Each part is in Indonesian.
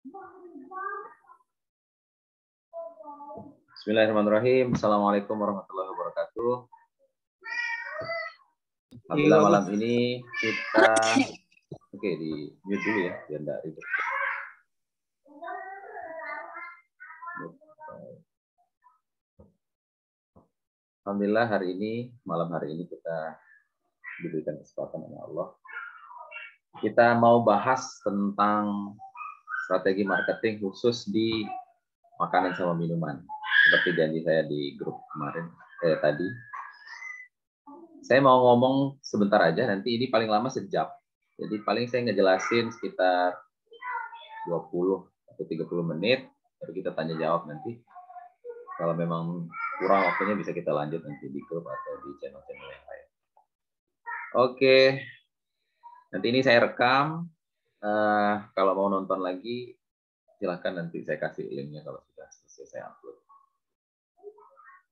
Bismillahirrahmanirrahim. Assalamualaikum warahmatullahi wabarakatuh. Alhamdulillah malam ini kita di mute dulu ya biar enggak ribet. Alhamdulillah malam hari ini kita diberikan kesempatan oleh Allah. Kita mau bahas tentang strategi marketing khusus di makanan sama minuman. Seperti janji saya di grup kemarin tadi. Saya mau ngomong sebentar aja, nanti ini paling lama sejam. Jadi paling saya ngejelasin sekitar 20 atau 30 menit, baru kita tanya jawab nanti. Kalau memang kurang waktunya bisa kita lanjut nanti di grup atau di channel-channel yang lain. Oke, nanti ini saya rekam. Kalau mau nonton lagi, silahkan nanti saya kasih linknya kalau sudah selesai saya upload.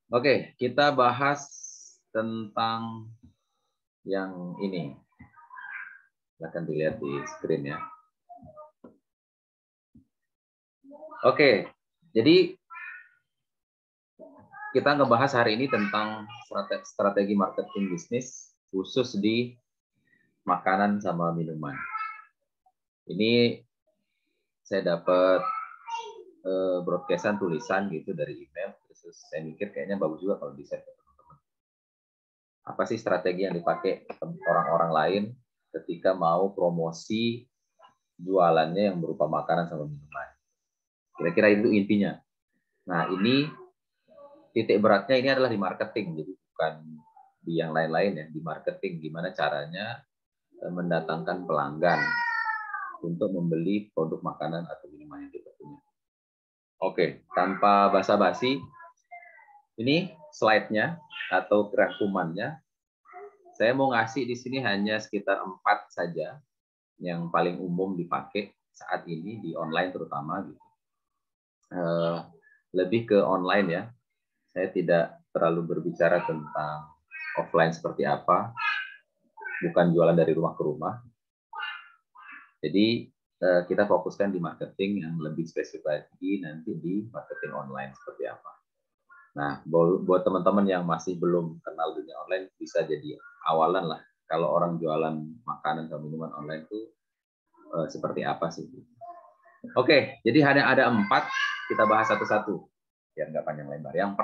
Oke, kita bahas tentang yang ini. Silahkan dilihat di screen ya. Oke, jadi kita ngebahas hari ini tentang strategi marketing bisnis khusus di makanan sama minuman. Ini saya dapat broadcastan tulisan gitu dari email, terus saya mikir kayaknya bagus juga kalau di-share ke teman-teman. Apa sih strategi yang dipakai orang-orang lain ketika mau promosi jualannya yang berupa makanan sama minuman? Kira-kira itu intinya. Nah, ini titik beratnya ini adalah di marketing, jadi bukan di yang lain-lain ya, di marketing. Gimana caranya mendatangkan pelanggan untuk membeli produk makanan atau minuman yang kita punya. Oke, tanpa basa-basi, ini slide-nya atau rangkumannya. Saya mau ngasih di sini hanya sekitar 4 saja yang paling umum dipakai saat ini di online terutama gitu. Lebih ke online ya. Saya tidak terlalu berbicara tentang offline seperti apa, bukan jualan dari rumah ke rumah. Jadi kita fokuskan di marketing yang lebih spesifik lagi nanti di marketing online seperti apa. Nah, buat teman-teman yang masih belum kenal dunia online, bisa jadi awalan lah. Kalau orang jualan makanan atau minuman online itu seperti apa sih? Oke, jadi ada 4, kita bahas satu-satu. Biar nggak panjang lebar. Yang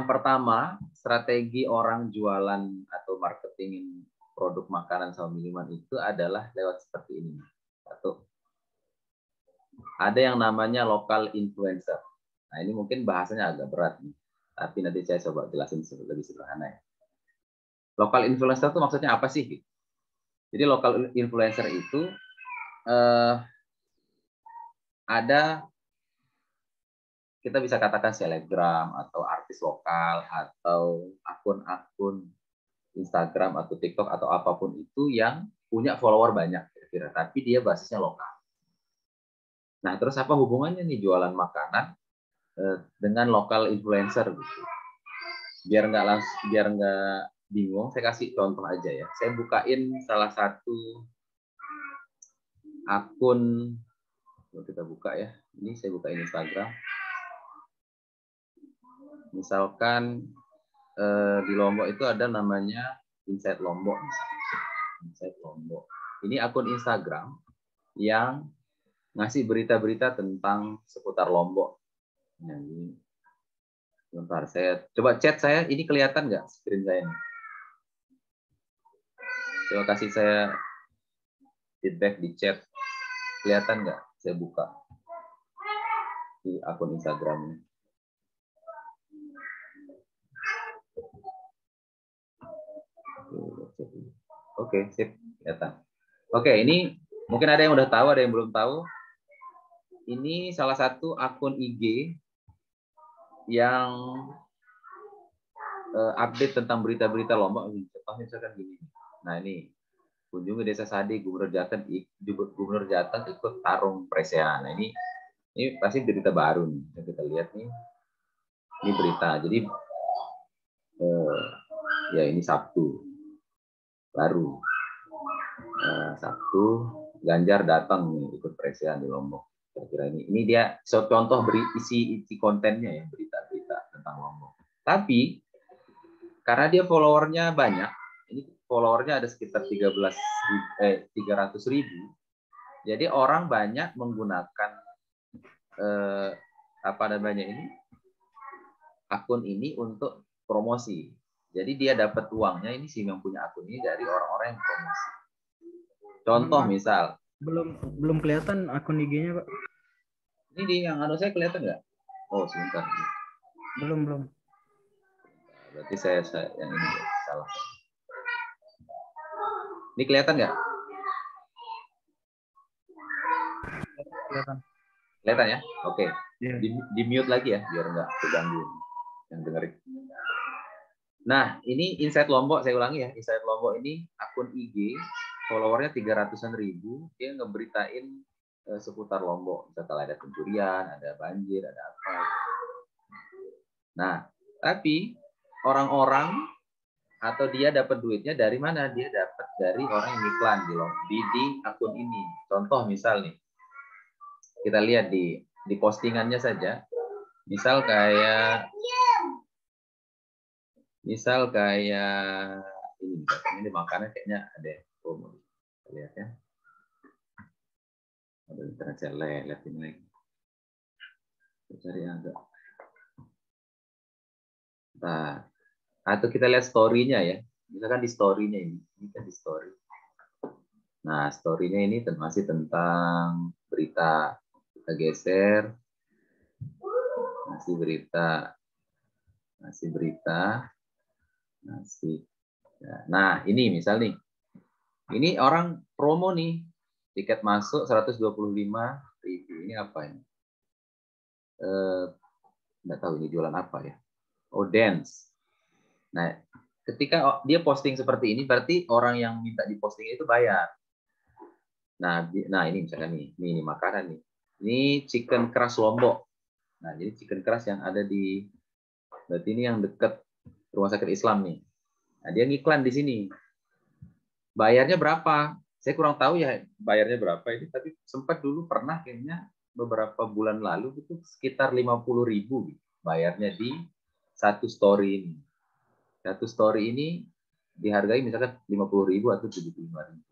pertama, strategi orang jualan atau marketing produk makanan sama minuman itu adalah lewat seperti ini. Satu, ada yang namanya lokal influencer. Nah, ini mungkin bahasanya agak berat nih, tapi nanti saya coba jelasin lebih sederhana ya. Lokal influencer itu maksudnya apa sih? Jadi lokal influencer itu ada, kita bisa katakan selebgram atau artis lokal atau akun-akun Instagram atau TikTok atau apapun itu yang punya follower banyak kira-kira, tapi dia basisnya lokal. Nah, terus apa hubungannya nih jualan makanan dengan lokal influencer gitu? Biar nggak bingung, saya kasih contoh aja ya. Saya bukain salah satu akun, kita buka ya. Ini saya bukain Instagram. Misalkan di Lombok itu ada namanya Inside Lombok. Inside Lombok. Ini akun Instagram yang ngasih berita-berita tentang seputar Lombok. Nah, ini sebentar, saya coba chat saya. Ini kelihatan nggak screen saya ini? Coba kasih saya feedback di chat. Kelihatan nggak? Saya buka di akun Instagram ini. Oke, sip, kelihatan. Oke, ini mungkin ada yang udah tahu, ada yang belum tahu. Ini salah satu akun IG yang update tentang berita-berita Lombok. Contohnya misalkan gini. Nah, ini kunjungi Desa Sadi, Gubernur Jateng ikut tarung presean. Nah, ini pasti berita baru nih yang kita lihat nih. Ini berita. Jadi ya ini Sabtu baru. Sabtu Ganjar datang nih ikut presiden di Lombok. Kira-kira ini dia contoh isi kontennya ya, berita-berita tentang Lombok. Tapi karena dia followernya banyak, ini followernya ada sekitar 300.000. Jadi orang banyak menggunakan apa namanya ini akun ini untuk promosi. Jadi dia dapat uangnya ini sih yang punya akun ini dari orang-orang yang promosi. Contoh misal. Belum kelihatan akun IG-nya, Pak. Ini di yang anu saya kelihatan nggak? Oh sebentar. Belum. Berarti saya yang ini salah. Ini kelihatan nggak? Kelihatan. Kelihatan ya? Oke. Yeah. Di mute lagi ya, biar nggak terganggu yang dengerin. Nah, ini Inside Lombok, saya ulangi ya. Inside Lombok ini akun IG, followernya 300-an ribu. Dia ngeberitain seputar Lombok. Misalnya ada pencurian, ada banjir, ada apa. Nah, tapi orang-orang atau dia dapat duitnya dari mana? Dia dapat dari orang yang iklan di akun ini. Contoh misal nih, kita lihat di postingannya saja. Misal kayak ini makannya kayaknya ada promo. Lihat ya. Ada internet saya lihat ini lagi. Cari agak. Nah, atau kita lihat story-nya ya. Misalkan di story-nya ini kan di story. Nah, story-nya ini masih tentang berita. Kita geser. Masih berita. Nah, ini misal nih. Ini orang promo nih. Tiket masuk 125.000. Ini apa ini? Nggak tahu ini jualan apa ya. Oh, dance. Nah, ketika dia posting seperti ini, berarti orang yang minta diposting itu bayar. Nah ini misalkan ini makanan nih. Ini chicken keras Lombok. Nah, jadi chicken keras yang ada berarti ini yang dekat Rumah Sakit Islam nih. Nah, dia ngiklan di sini. Bayarnya berapa? Saya kurang tahu ya bayarnya berapa ini, tapi sempat dulu pernah kayaknya beberapa bulan lalu itu sekitar 50.000 bayarnya di satu story ini. Satu story ini dihargai misalkan 50.000 atau 75.000.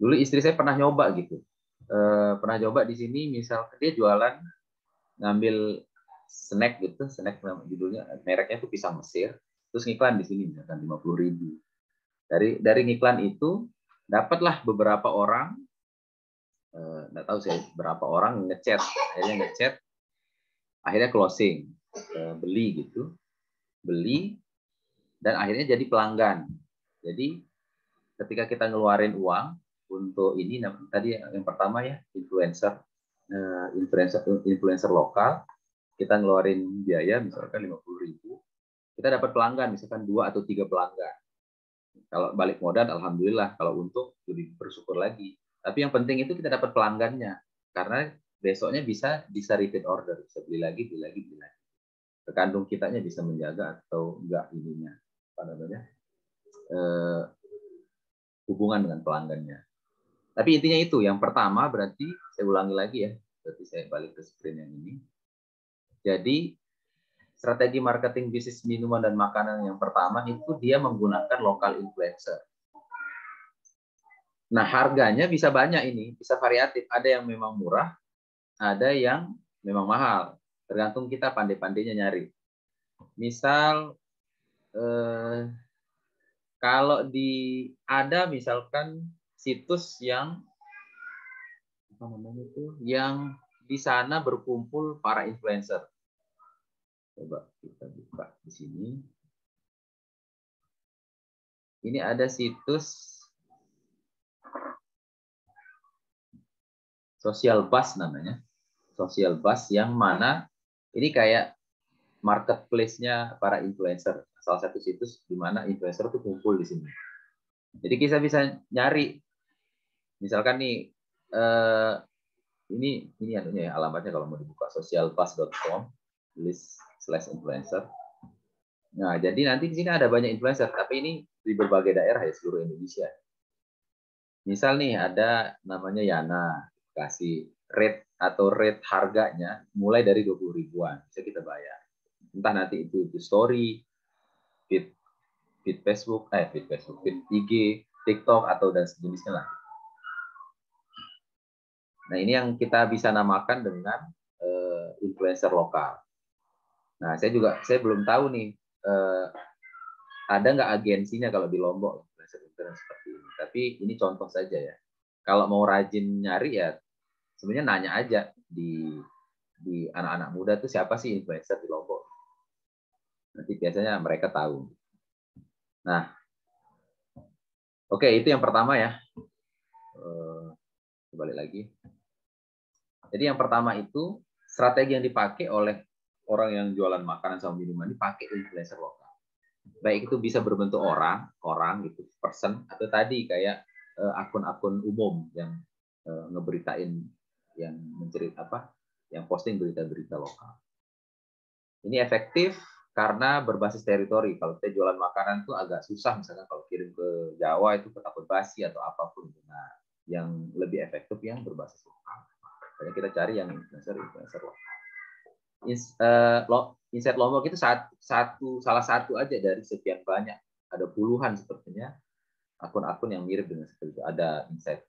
Dulu istri saya pernah nyoba gitu. Pernah coba di sini misal dia jualan ngambil snack gitu, snack judulnya mereknya itu pisang Mesir, terus ngiklan di sini misalkan 50.000. Dari ngiklan itu dapatlah beberapa orang, nggak tahu saya berapa orang ngechat, akhirnya closing, beli dan akhirnya jadi pelanggan. Jadi ketika kita ngeluarin uang untuk ini tadi yang pertama ya influencer lokal, kita ngeluarin biaya misalkan 50.000, kita dapat pelanggan misalkan 2 atau 3 pelanggan. Kalau balik modal alhamdulillah, kalau untuk lebih bersyukur lagi. Tapi yang penting itu kita dapat pelanggannya, karena besoknya bisa repeat order, bisa beli lagi. Tergantung kitanya bisa menjaga atau enggak ininya apa namanya hubungan dengan pelanggannya. Tapi intinya itu yang pertama, berarti saya ulangi lagi ya, berarti saya balik ke screen yang ini. Jadi strategi marketing bisnis minuman dan makanan yang pertama itu dia menggunakan lokal influencer. Nah, harganya bisa banyak ini, bisa variatif. Ada yang memang murah, ada yang memang mahal. Tergantung kita pandai-pandainya nyari. Misal, kalau ada misalkan situs yang apa namanya itu, yang di sana berkumpul para influencer. Coba kita buka di sini. Ini ada situs Social Buzz namanya. Social Buzz yang mana ini kayak marketplace-nya para influencer. Salah satu situs di mana influencer itu kumpul di sini. Jadi kita bisa nyari, misalkan nih, ini anunya ya, alamatnya kalau mau dibuka socialbuzz.com /influencer. Nah, jadi nanti di sini ada banyak influencer, tapi ini di berbagai daerah ya, seluruh Indonesia. Misal nih ada namanya Yana, kasih rate harganya mulai dari 20 ribuan, bisa kita bayar. Entah nanti itu story, feed Facebook, feed IG, TikTok atau dan sejenisnya lah. Nah, ini yang kita bisa namakan dengan influencer lokal. Nah, saya belum tahu nih ada nggak agensinya kalau di Lombok influencer seperti ini. Tapi ini contoh saja ya. Kalau mau rajin nyari ya sebenarnya nanya aja di anak-anak muda tuh siapa sih influencer di Lombok. Nanti biasanya mereka tahu. Nah, oke, itu yang pertama ya. Balik lagi. Jadi yang pertama itu strategi yang dipakai oleh orang yang jualan makanan sama minuman ini pakai influencer lokal. Baik itu bisa berbentuk orang gitu, person, atau tadi kayak akun-akun umum yang ngeberitain, yang yang posting berita-berita lokal. Ini efektif karena berbasis teritori. Kalau kita jualan makanan tuh agak susah, misalkan kalau kirim ke Jawa itu takut basi atau apapun. Nah, yang lebih efektif yang berbasis lokal. Makanya kita cari yang influencer lokal. Insight Lombok itu salah satu aja dari sekian banyak. Ada puluhan sepertinya akun-akun yang mirip dengan seperti itu. Ada Insight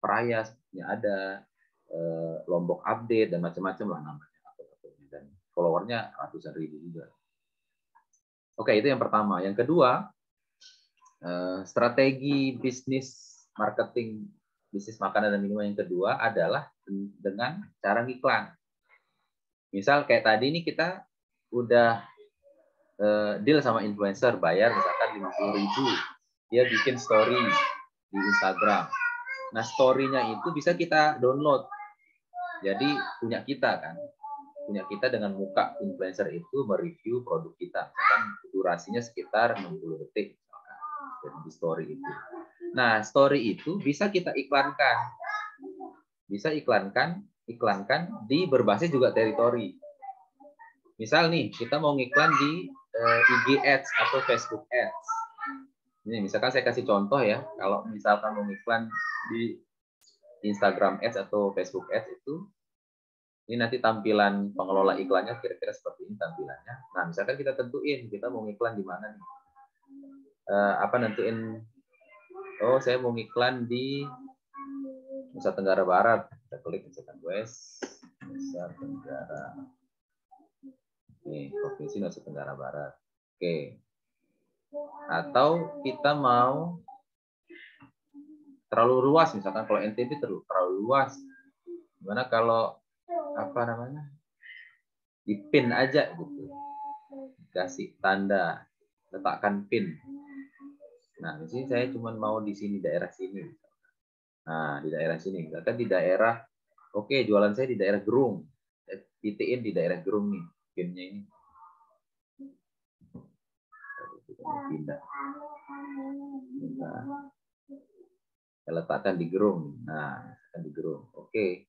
Peraya, ada Lombok Update dan macam-macam lah namanya akun-akunnya, dan followernya ratusan ribu juga. Oke, itu yang pertama. Yang kedua, strategi bisnis marketing bisnis makanan dan minuman yang kedua adalah dengan cara ngiklan. Misal kayak tadi ini kita udah deal sama influencer, bayar misalkan 50.000, dia bikin story di Instagram. Nah, story-nya itu bisa kita download. Jadi punya kita kan. Punya kita dengan muka influencer itu mereview produk kita. Misalkan durasinya sekitar 60 detik misalkan, di story itu. Nah, story itu bisa kita iklankan. Bisa iklankan di berbasis juga teritori. Misal nih, kita mau ngiklan di IG Ads atau Facebook Ads. Ini misalkan saya kasih contoh ya, kalau misalkan mau ngiklan di Instagram Ads atau Facebook Ads itu, ini nanti tampilan pengelola iklannya kira-kira seperti ini tampilannya. Nah, misalkan kita tentuin, kita mau ngiklan di mana nih? Nentuin, oh saya mau ngiklan di Nusa Tenggara Barat. Kita klik misalkan West Nusa Tenggara. Nih, provinsi Nusa Tenggara Barat. Oke. Atau kita mau terlalu luas, misalkan kalau NTB terlalu luas. Gimana kalau dipin aja gitu. Kasih tanda, letakkan pin. Nah, di sini saya cuma mau di sini, daerah sini. Nah, di daerah sini. Misalkan di daerah, oke, jualan saya di daerah Gerung. Titikin di daerah Gerung nih, pinnya ini. Pindah. Saya letakkan di Gerung. Nah, di Gerung. Oke.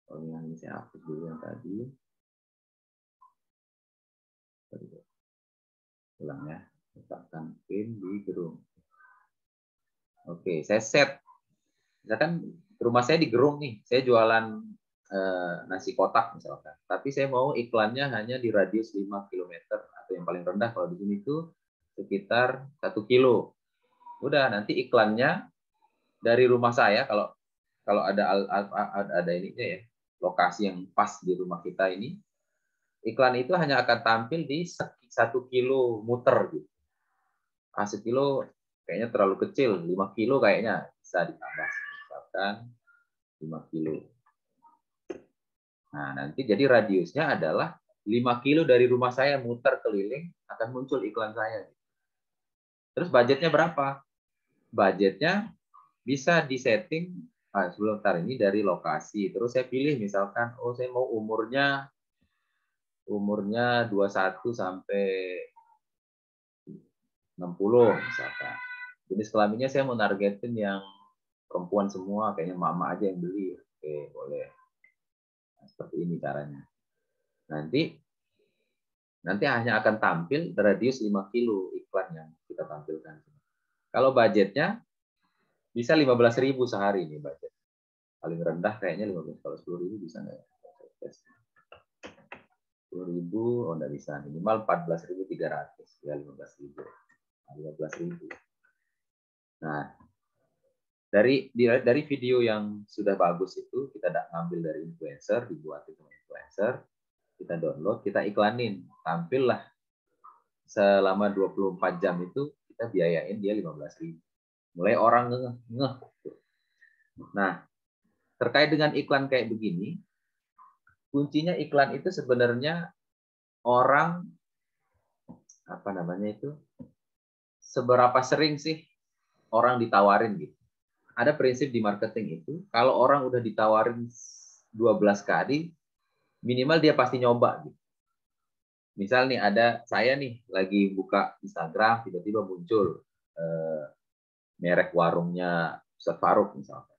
Oh, ini saya hapus dulu yang tadi. Ulang ya. Letakkan pin di Gerung. Oke, saya set. Misalkan rumah saya di Gerung nih. Saya jualan nasi kotak misalkan. Tapi saya mau iklannya hanya di radius 5 km atau yang paling rendah kalau di sini itu sekitar 1 kilo. Udah, nanti iklannya dari rumah saya, kalau ada ininya ya, lokasi yang pas di rumah kita ini, iklan itu hanya akan tampil di 1 kilo muter gitu. 1 kilo kayaknya terlalu kecil, 5 kilo kayaknya bisa ditambah misalkan 5 kilo. Nah, nanti jadi radiusnya adalah 5 kilo dari rumah saya muter keliling akan muncul iklan saya. Terus budgetnya berapa? Budgetnya bisa disetting sebelum ini dari lokasi. Terus saya pilih misalkan, oh saya mau umurnya 21 sampai 60 misalkan. Jenis kelaminnya saya mau nargetin yang perempuan semua, kayaknya mama aja yang beli. Oke, boleh. Nah, seperti ini caranya. Nanti hanya akan tampil radius 5 kilo iklan yang kita tampilkan. Kalau budgetnya Bisa 15.000 sehari nih budget. Paling rendah kayaknya 15. Kalau 10.000 bisa nggak ya? 10.000, oh nggak bisa. Minimal 14.300 ya 15.000. 15.000. Nah, dari video yang sudah bagus itu kita ngambil dari influencer, dibuat itu influencer, kita download, kita iklanin, tampillah selama 24 jam itu kita biayain dia 15.000. Mulai orang ngeh. Nah, terkait dengan iklan kayak begini, kuncinya iklan itu sebenarnya orang apa namanya itu, seberapa sering sih orang ditawarin gitu. Ada prinsip di marketing itu, kalau orang udah ditawarin 12 kali, minimal dia pasti nyoba gitu. Misal nih ada saya nih lagi buka Instagram, tiba-tiba muncul merek warungnya Ustaz Faruk misalnya.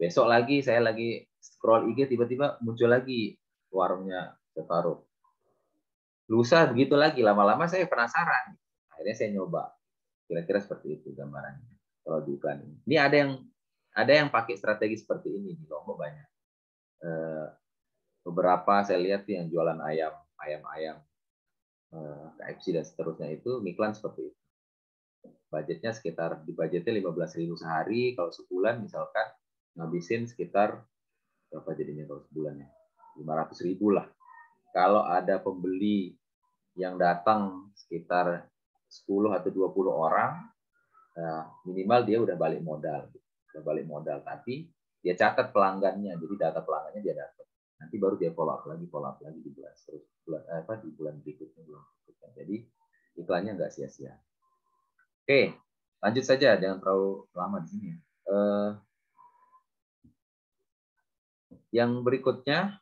Besok lagi saya lagi scroll IG, tiba-tiba muncul lagi warungnya Ustaz Faruk. Lusa begitu lagi, lama-lama saya penasaran. Akhirnya saya nyoba. Kira-kira seperti itu gambarannya. Kalau di iklan ini. Ini ada yang pakai strategi seperti ini di Lombok banyak. Beberapa saya lihat yang jualan ayam KFC dan seterusnya itu iklan seperti itu. Budgetnya sekitar di budgetnya 15.000 sehari, kalau sebulan misalkan ngabisin sekitar berapa jadinya kalau sebulannya? 500.000 lah. Kalau ada pembeli yang datang sekitar 10 atau 20 orang, minimal dia udah balik modal. Tapi dia catat pelanggannya, jadi data pelanggannya dia dapat. Nanti baru dia follow up lagi di bulan berikutnya. Jadi iklannya nggak sia-sia. Oke, lanjut saja, jangan terlalu lama di sini. Yang berikutnya,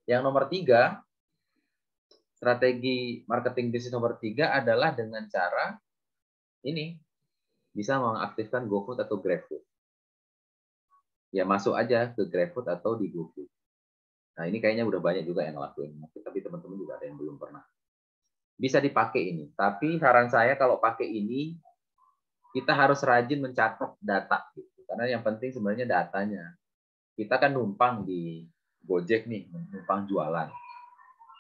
yang nomor 3, strategi marketing bisnis nomor 3 adalah dengan cara ini, bisa mengaktifkan GoFood atau GrabFood. Ya masuk aja ke GrabFood atau di GoFood. Nah ini kayaknya udah banyak juga yang ngelakuin, tapi teman-teman juga ada yang belum pernah. Bisa dipakai ini, tapi saran saya kalau pakai ini, kita harus rajin mencatat data. Gitu. Karena yang penting sebenarnya datanya. Kita kan numpang di Gojek nih, numpang jualan.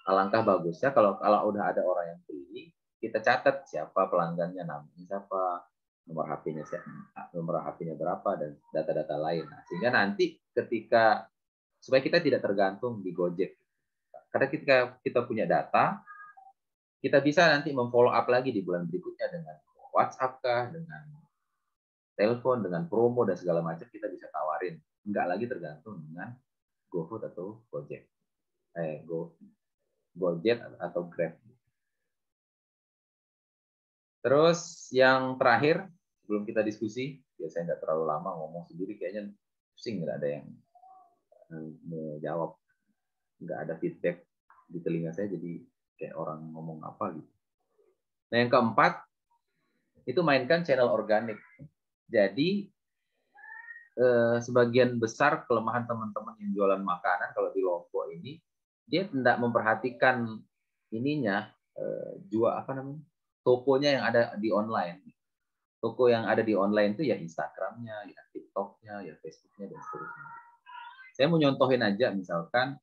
Alangkah bagusnya kalau udah ada orang yang beli, kita catat siapa pelanggannya, namanya siapa, nomor HP-nya berapa, dan data-data lain. Nah, sehingga nanti supaya kita tidak tergantung di Gojek. Karena ketika kita punya data, kita bisa nanti memfollow up lagi di bulan berikutnya dengan WhatsApp kah, dengan telepon, dengan promo dan segala macam kita bisa tawarin. Enggak lagi tergantung dengan GoFood atau Gojek. Gojek atau Grab. Terus yang terakhir, sebelum kita diskusi, biasanya nggak terlalu lama ngomong sendiri, kayaknya pusing, nggak ada yang menjawab, nggak ada feedback di telinga saya, jadi kayak orang ngomong apa gitu. Nah yang keempat, itu mainkan channel organik. Jadi sebagian besar kelemahan teman-teman yang jualan makanan kalau di Lombok ini, dia tidak memperhatikan ininya, tokonya yang ada di online. Toko yang ada di online itu ya Instagramnya, ya TikToknya, ya Facebooknya, dan seterusnya. Saya mau nyontohin aja, misalkan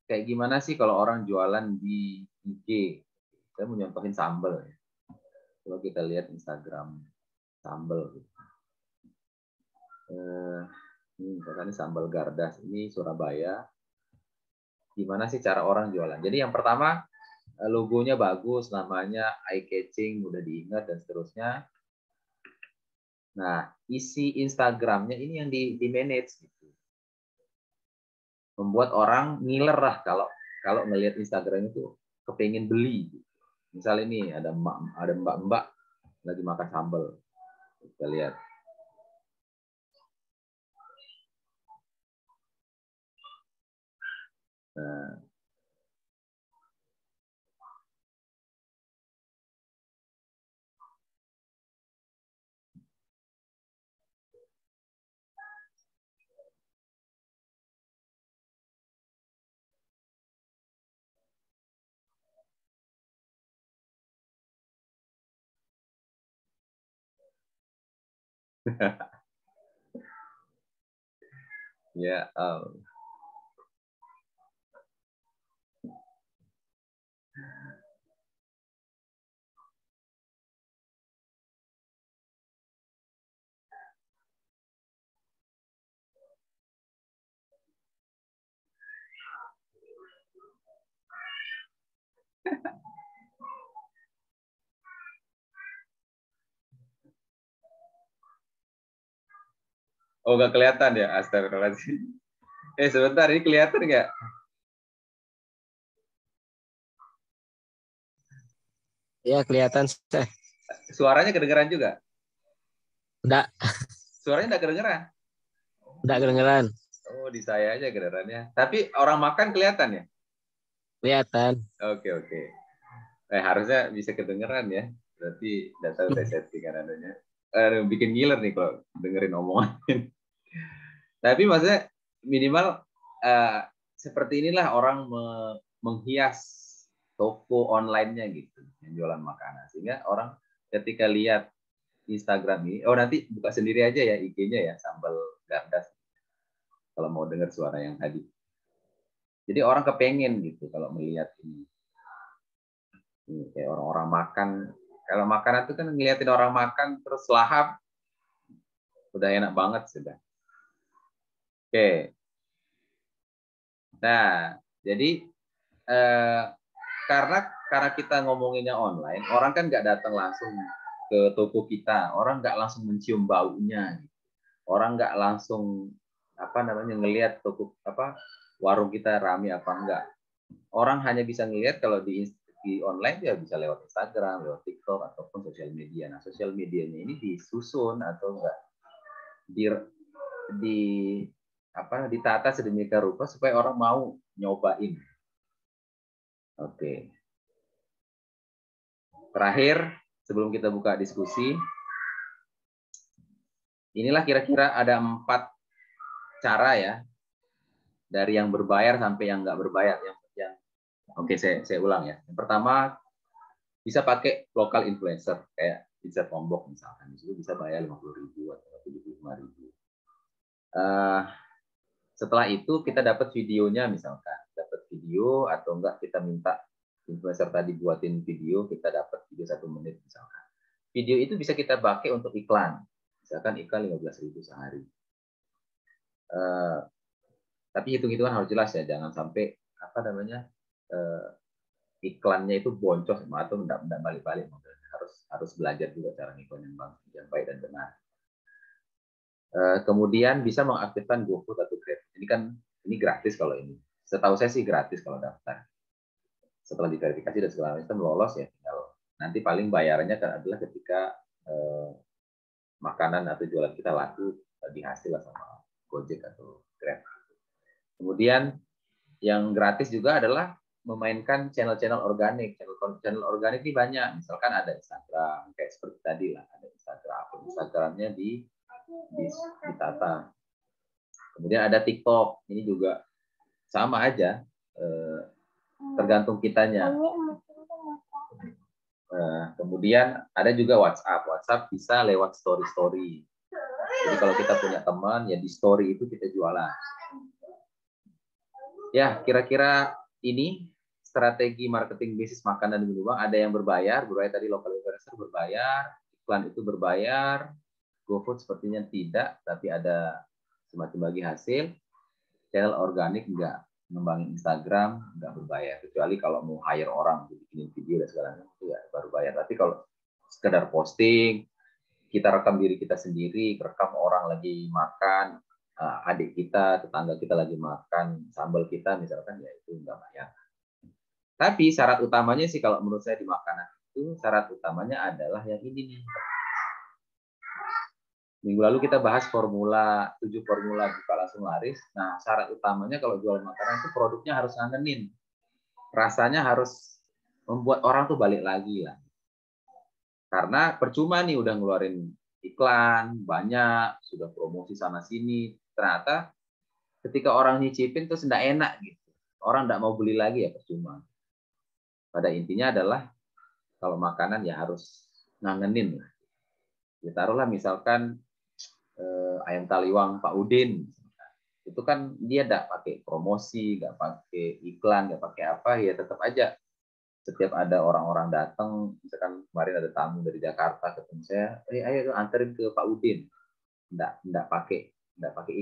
kayak gimana sih kalau orang jualan di IG. Saya mau nyontohin sambal. Kalau kita lihat Instagram sambal. Ini misalkan sambal Gardas, ini Surabaya. Gimana sih cara orang jualan? Jadi yang pertama, logonya bagus, namanya eye catching, mudah diingat dan seterusnya. Nah, isi Instagramnya ini yang di manage gitu. Membuat orang ngiler lah kalau ngelihat Instagram itu kepengin beli. Gitu. Misal ini ada mbak-mbak lagi makan sambal. Kita lihat. Nah, Ya, oh nggak kelihatan ya, astagfirullahaladzim. Sebentar, ini kelihatan nggak? Ya, kelihatan, Seh. Suaranya kedengeran juga? Enggak, Suaranya nggak kedengeran? enggak kedengeran. Oh, di saya aja kedengerannya. Tapi orang makan kelihatan ya? Kelihatan. Oke, oke. Harusnya bisa kedengeran ya. Berarti nggak tahu saya settingan adanya. Bikin ngiler nih kalau dengerin omongan. Tapi maksudnya minimal seperti inilah orang menghias toko online-nya gitu, yang jualan makanan. Sehingga orang ketika lihat Instagram ini, oh nanti buka sendiri aja ya IG-nya ya, Sambal Gardas. Kalau mau dengar suara yang tadi. Jadi orang kepengen gitu kalau melihat ini. Kayak orang-orang makan. Kalau makanan itu kan ngeliatin orang makan terus lahap, udah enak banget sudah. Oke. Nah, jadi karena kita ngomonginnya online, orang kan nggak datang langsung ke toko kita, orang nggak langsung mencium baunya, orang nggak langsung ngelihat toko warung kita rame apa enggak. Orang hanya bisa ngelihat kalau di online ya bisa lewat Instagram, lewat TikTok ataupun sosial media. Nah, sosial medianya ini disusun atau enggak ditata sedemikian rupa supaya orang mau nyobain. Oke. Terakhir, sebelum kita buka diskusi, inilah kira-kira ada 4 cara ya, dari yang berbayar sampai yang nggak berbayar. Oke, saya ulang ya. Yang pertama, bisa pakai lokal influencer kayak Vincent Lombok misalkan, di situ bisa bayar 50.000 atau 75.000. Setelah itu kita dapat videonya misalkan, dapat video atau enggak kita minta influencer tadi buatin video, kita dapat video 1 menit misalkan. Video itu bisa kita pakai untuk iklan, misalkan iklan 15.000 sehari. Tapi hitung-hitungan harus jelas ya, jangan sampai iklannya itu boncos atau enggak balik-balik. Harus belajar juga cara ngiklan yang baik dan benar. Kemudian bisa mengaktifkan GoFood atau Grab. Ini gratis kalau ini. Setahu saya sih gratis kalau daftar. Setelah diverifikasi dan segala macam lolos ya, tinggal nanti paling bayarannya adalah ketika makanan atau jualan kita laku dihasil sama Gojek atau Grab. Kemudian yang gratis juga adalah memainkan channel-channel organik. Channel organik ini banyak. Misalkan ada Instagram, kayak seperti tadi lah, ada Instagramnya ditata. Kemudian ada TikTok, ini juga sama aja, tergantung kitanya. Kemudian ada juga WhatsApp bisa lewat story. Jadi kalau kita punya teman, ya di story itu kita jualan. Ya, kira-kira ini strategi marketing bisnis makanan dan minuman. Ada yang berbayar tadi local influencer berbayar, iklan itu berbayar, GoFood sepertinya tidak, tapi ada semacam bagi hasil. Channel organik enggak, ngembangin Instagram enggak berbayar, kecuali kalau mau hire orang untuk bikin video dan segala macam itu ya baru bayar. Tapi kalau sekedar posting, kita rekam diri kita sendiri, rekam orang lagi makan, adik kita, tetangga kita lagi makan sambal kita misalkan, ya itu enggak bayar. Tapi syarat utamanya sih kalau menurut saya di makanan itu, syarat utamanya adalah yang ini nih. Minggu lalu kita bahas 7 formula buka langsung laris. Nah, syarat utamanya kalau jual makanan itu produknya harus ngangenin. Rasanya harus membuat orang tuh balik lagi lah. Karena percuma nih udah ngeluarin iklan, banyak, sudah promosi sana-sini. Ternyata ketika orang nyicipin terus nggak enak gitu. Orang nggak mau beli lagi ya percuma. Pada intinya adalah kalau makanan ya harus ngangenin lah. Ya taruhlah misalkan ayam taliwang Pak Udin. Itu kan dia nggak pakai promosi, nggak pakai iklan, nggak pakai apa, ya tetap aja setiap ada orang-orang datang, misalkan kemarin ada tamu dari Jakarta ketemu saya, ayo anterin ke Pak Udin, nggak pakai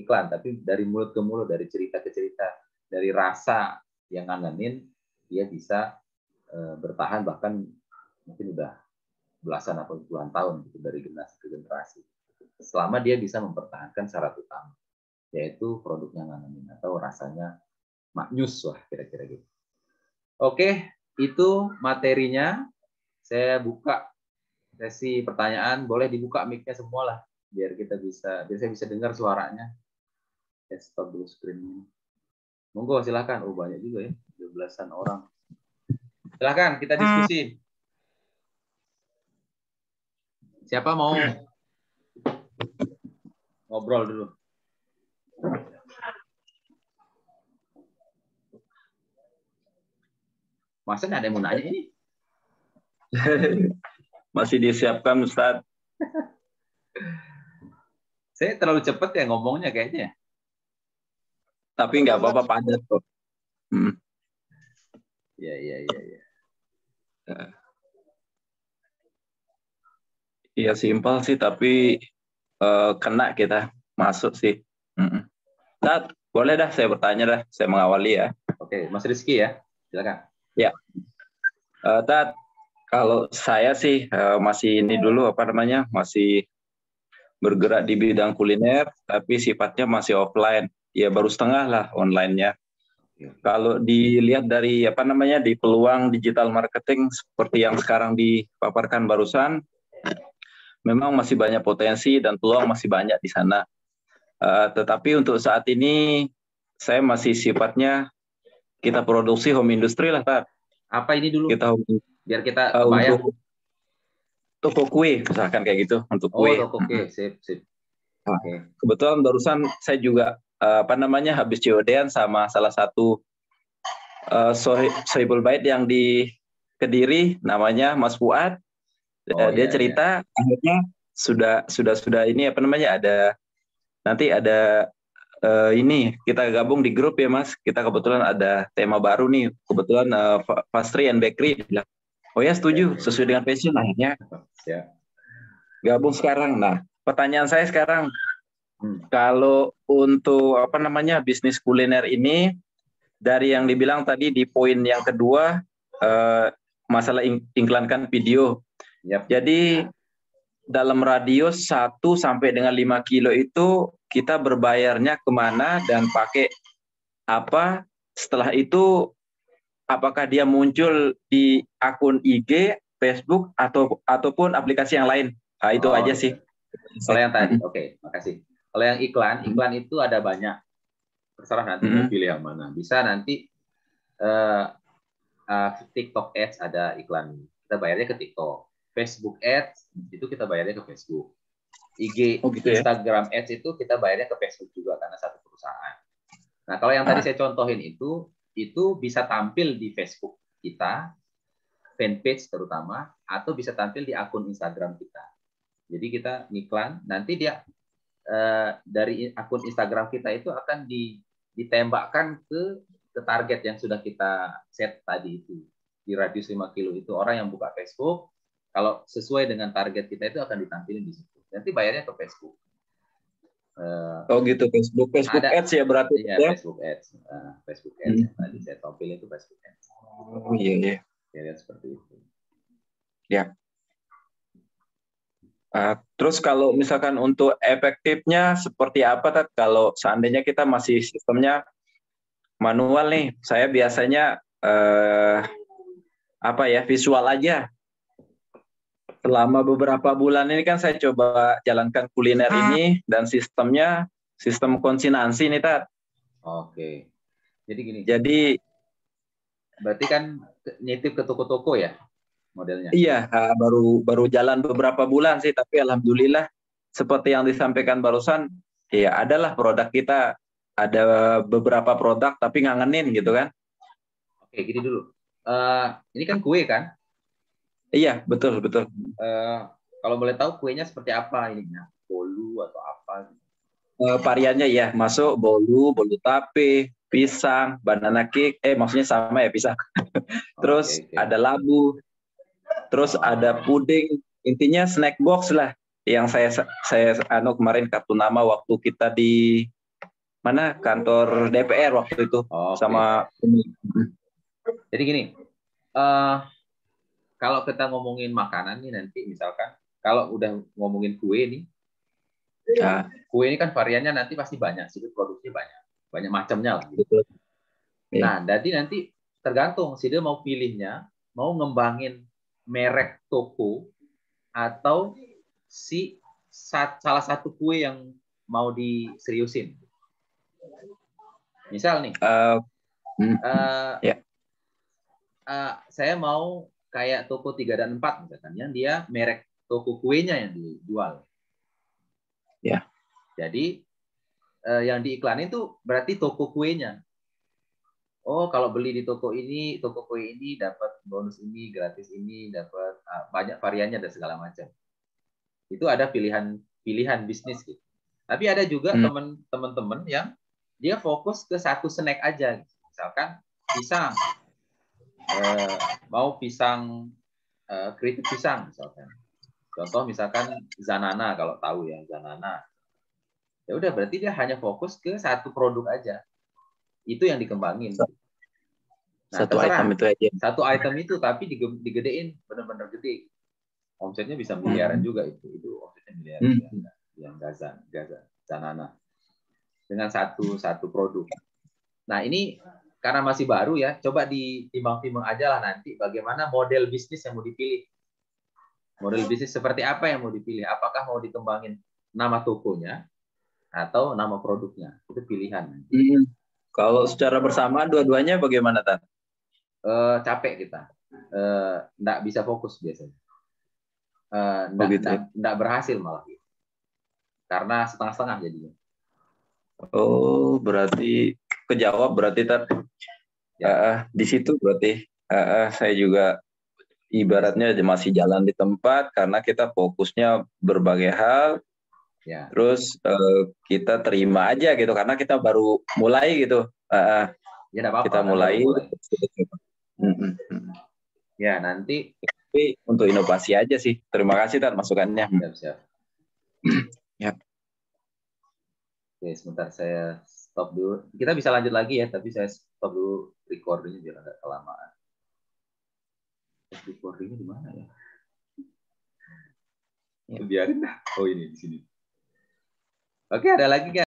iklan, tapi dari mulut ke mulut, dari cerita ke cerita, dari rasa yang ngangenin, dia bisa bertahan bahkan mungkin udah belasan atau puluhan tahun gitu, dari generasi ke generasi, selama dia bisa mempertahankan syarat utama, yaitu produknya ngangenin atau rasanya maknyus lah kira-kira gitu. Oke, itu materinya. Saya buka sesi pertanyaan, boleh dibuka mic-nya semua lah, biar saya bisa dengar suaranya. Stop dulu screen-nya. Monggo silakan. Oh banyak juga ya, 12-an orang. Silakan kita diskusi. Siapa mau ngobrol dulu? Masa nggak ada yang mau nanya ini? Masih disiapkan, Ustadz. Saya terlalu cepat ya ngomongnya kayaknya. Tapi nggak apa-apa, padat kok. Iya. Iya, simpel sih, tapi kena kita masuk sih. Ustadz, boleh dah saya bertanya dah, saya mengawali ya. Oke, Mas Rizky ya, silakan. Ya, Ustadz, kalau saya sih masih ini dulu masih bergerak di bidang kuliner, tapi sifatnya masih offline. Ya baru setengah lah online-nya. Kalau dilihat dari di peluang digital marketing seperti yang sekarang dipaparkan barusan, memang masih banyak potensi dan peluang masih banyak di sana. Tetapi untuk saat ini saya masih sifatnya kita produksi home industry lah, Pak. Apa ini dulu? Biar kita untuk toko kue, misalkan kayak gitu, untuk kue. Oh, toko kue, sip. Okay. Kebetulan barusan saya juga habis COD-an sama salah satu Sohibul Bait yang di Kediri, namanya Mas Fuad. Dia cerita akhirnya sudah ini ada nanti ada ini kita gabung di grup ya Mas. Kita kebetulan ada tema baru nih, kebetulan pastry and bakery. Oh ya, setuju, sesuai dengan passion akhirnya. Gabung sekarang. Nah, pertanyaan saya sekarang, kalau untuk bisnis kuliner ini, dari yang dibilang tadi di poin yang kedua, masalah iklankan video. Jadi dalam radius 1 sampai dengan 5 kilo itu kita berbayarnya kemana dan pakai apa? Setelah itu apakah dia muncul di akun IG, Facebook ataupun aplikasi yang lain? Nah, itu aja sih. Kalau yang tadi, oke, makasih. Kalau yang iklan itu ada banyak. Terserah nanti mau pilih yang mana. Bisa nanti TikTok Ads ada iklan, kita bayarnya ke TikTok. Facebook Ads itu kita bayarnya ke Facebook. IG, Instagram Ads itu kita bayarnya ke Facebook juga karena satu perusahaan. Nah, kalau yang tadi saya contohin itu bisa tampil di Facebook kita, fanpage terutama, atau bisa tampil di akun Instagram kita. Jadi kita ngiklan, nanti dia dari akun Instagram kita itu akan ditembakkan ke target yang sudah kita set tadi itu. Di radius 5 kilo itu orang yang buka Facebook, kalau sesuai dengan target kita itu akan ditampilin di situ. Nanti bayarnya ke Facebook. Oh gitu, Facebook Ads ya berarti ya? Facebook Ads. Facebook Ads yang tadi saya tampilin itu Facebook Ads. Oh iya. Ya, seperti itu. Ya. Terus kalau misalkan untuk efektifnya seperti apa, kalau seandainya kita masih sistemnya manual nih, saya biasanya visual aja. Selama beberapa bulan ini kan saya coba jalankan kuliner ini dan sistemnya sistem konsinansi nih, Tat. Oke. Jadi gini. Berarti kan nitip ke toko-toko ya modelnya? Iya, baru jalan beberapa bulan sih, tapi alhamdulillah seperti yang disampaikan barusan, ya adalah produk kita, ada beberapa produk tapi ngangenin gitu kan. Oke, gini dulu. Ini kan kue kan? Iya, betul. Kalau boleh tahu kuenya seperti apa ininya? Bolu atau apa apa? Variannya ya masuk bolu tape, pisang, banana cake. Maksudnya sama ya pisang. Terus Oke. ada labu. Terus ada puding. Intinya snack box lah. Yang saya kemarin kartu nama waktu kita di mana kantor DPR waktu itu sama. Jadi gini, kalau kita ngomongin makanan nih nanti misalkan kalau udah ngomongin kue nih, kue ini kan variannya nanti pasti banyak, sih produksinya banyak macamnya lah. Betul. Nah, jadi nanti tergantung sih dia mau pilihnya, mau ngembangin merek toko atau salah satu kue yang mau diseriusin. Misal nih, saya mau kayak toko 3 dan 4 misalkan, yang dia merek toko kuenya yang dijual. Ya. Jadi yang diiklanin tuh berarti toko kuenya. Oh, kalau beli di toko kue ini dapat bonus ini, gratis ini, dapat banyak variannya dan segala macam. Itu ada pilihan bisnis gitu. Tapi ada juga teman-teman yang dia fokus ke satu snack aja. Misalkan pisang, mau pisang keripik pisang misalkan. Contoh misalkan Zanana, kalau tahu ya Zanana. Ya udah berarti dia hanya fokus ke satu produk aja. Itu yang dikembangin. Nah, satu item itu aja. Satu item itu tapi digedein benar-benar gede. Omsetnya bisa miliaran juga itu. Itu omsetnya miliaran. Yang Zanana. Dengan satu produk. Nah, ini karena masih baru ya, coba ditimbang-timbang aja lah nanti bagaimana model bisnis yang mau dipilih. Model bisnis seperti apa yang mau dipilih? Apakah mau dikembangin nama tokonya atau nama produknya? Itu pilihan. Kalau secara bersamaan dua-duanya bagaimana, Tan? Capek kita. Nggak bisa fokus biasanya. Nggak berhasil malah. Karena setengah-setengah jadinya. Oh, berarti kejawab berarti, Tan. Ya. Di situ berarti saya juga ibaratnya masih jalan di tempat karena kita fokusnya berbagai hal. Ya. Terus kita terima aja gitu karena kita baru mulai gitu. Ya, apa-apa, kita mulai. Ya, nanti. Tapi untuk inovasi aja sih. Terima kasih, Tan, masukannya. Siap. Ya. Oke, sebentar saya stop dulu. Kita bisa lanjut lagi ya, tapi saya stop dulu recordingnya biar agak kelamaan. Recordingnya di mana ya? Biarin dah. Oh, ini di sini. Oke, ada lagi nggak?